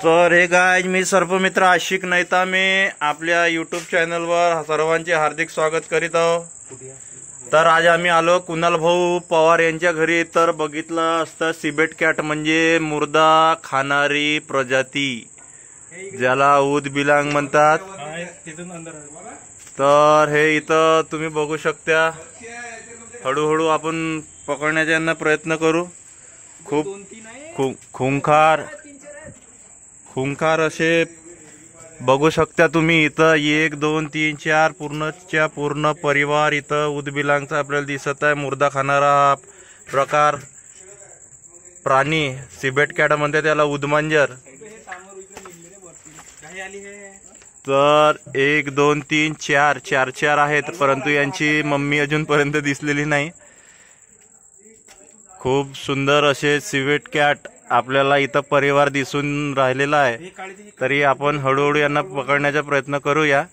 तर हे गाय मी सर्पमित्र आशिक नैता मी आपल्या यूट्यूब चॅनलवर सर्वांचे हार्दिक स्वागत करीत आहो। तर आज आम्ही आलो कुणाल भाऊ पवार यांच्या घरी। तर बघितलं असतं सिबेट कॅट म्हणजे मुर्दा खाणारी प्रजाती, ज्याला ऊद बिलांग म्हणतात। तर हे इथं तुम्ही बघू शकता, हळूहळू आपण पकडण्याचा प्रयत्न करू। खूप खुंखार असे बघू शकता तुम्ही। इथं 1 2 3 4 पूर्ण परिवार इथं ऊद बिलांगचा आपल्याला दिसत आहे। मुर्दा खाणारा हा प्रकार प्राणी सिबेट कॅट म्हणते त्याला, उदमांजर। तर 1 2 3 4 आहेत, परंतु यांची मम्मी अजूनपर्यंत दिसलेली नाही। खूप सुंदर असे सिबेट कॅट आपल्याला इथं परिवार दिसून राहिलेला आहे। तरी आपण हळूहळू यांना पकडण्याचा प्रयत्न करूया।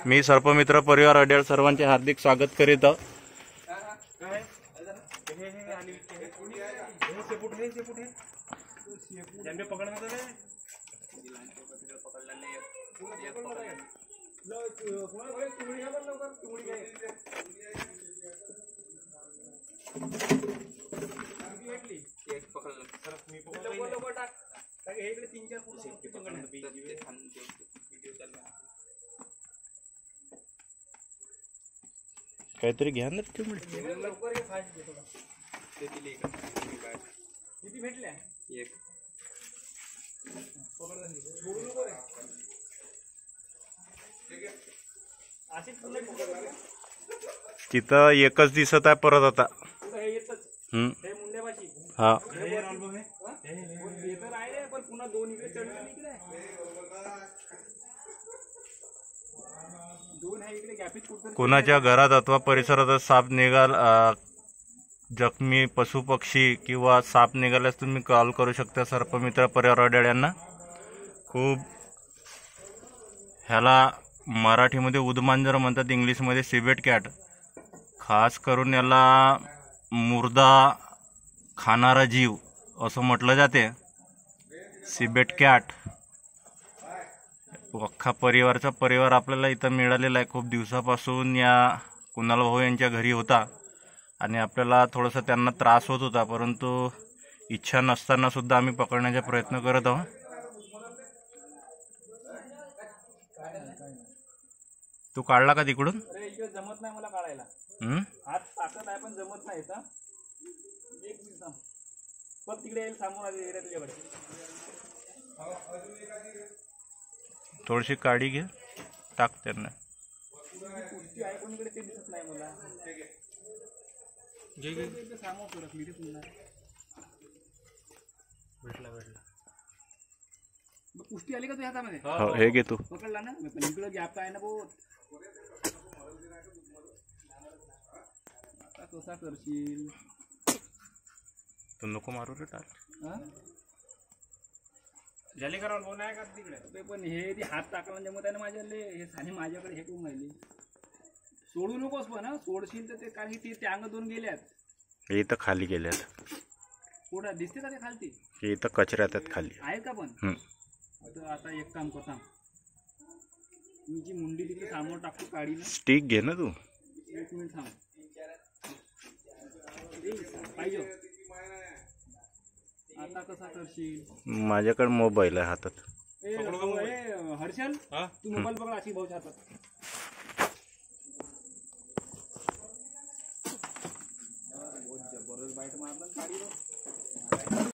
मी सर्पमित्र परिवार अड्याळ सर्वांचे हार्दिक स्वागत करीत आहो। काहीतरी घ्या ना तुम्ही। तिथं एकच दिसत आहे परत आता। हा कोणाच्या घरात अथवा परिसरात साप निघाल, जखमी पशु पक्षी किंवा साप निघाल्यास तुम्ही कॉल करू शकता सर्पमित्र परिवार अड्याळ यांना। खूप ह्याला मराठीमध्ये उदमांजर म्हणतात, इंग्लिशमध्ये सिबेट कॅट। खास करून याला मुर्दा खाणारा जीव असं म्हटलं जाते, सिबेट कॅट। अख्खा परिवारचा परिवार आपल्याला इथं मिळालेला आहे। खूप दिवसापासून या कुणाल भाऊ यांच्या घरी होता आणि आपल्याला थोडंसं त्यांना त्रास होत होता, परंतु इच्छा नसताना सुद्धा आम्ही पकडण्याचा प्रयत्न करत आहोत। तू काढला का तिकडून? जमत नाही मला काढायला, हात ताकद आहे पण जमत नाही। एक मिनिट बघ, तिकडे येईल समोर तुझ्याकडे। थोडीशी काढी घे, टाक त्यांना। कुस्ती आहे कोणीकडे ते दिसत नाही मला। समोर सरकली रे पुन्हा। भेटला कुस्ती आली का तुझ्या हातामध्ये? हो, हे घे तू। पकडला ना, पण इकडे गॅप आहे ना बहुत। आता कसा करशील? तू नको मारू रे, टाक। झाली करा बोल नाही का तिकडे? पण हे हात टाकला जमत आहे ना माझ्याले। हे साने माझ्याकडे हे करून राहिली। सोडू नकोस पण, सोडशील तर ते कारण की ते अंग दोन गेल्यात। हे इथं खाली गेल्यात। पुढे दिसते का ते खालती? हे इथं कचऱ्यात आहेत खाली आहेत का पण? आता एक काम करता, मी जी मुंडी तिकडे समोर टाकतो काढी ना। स्टिक घे ना तू। 1 मिनिट थांब, पाहिजे। आता कसा करशील? माझ्याकडे मोबाईल आहे हातात। हर्षल, तू मोबाईल पकड आशिक भाऊच्या हातात। बहुत जबरदस्त बाईट मारला काढी।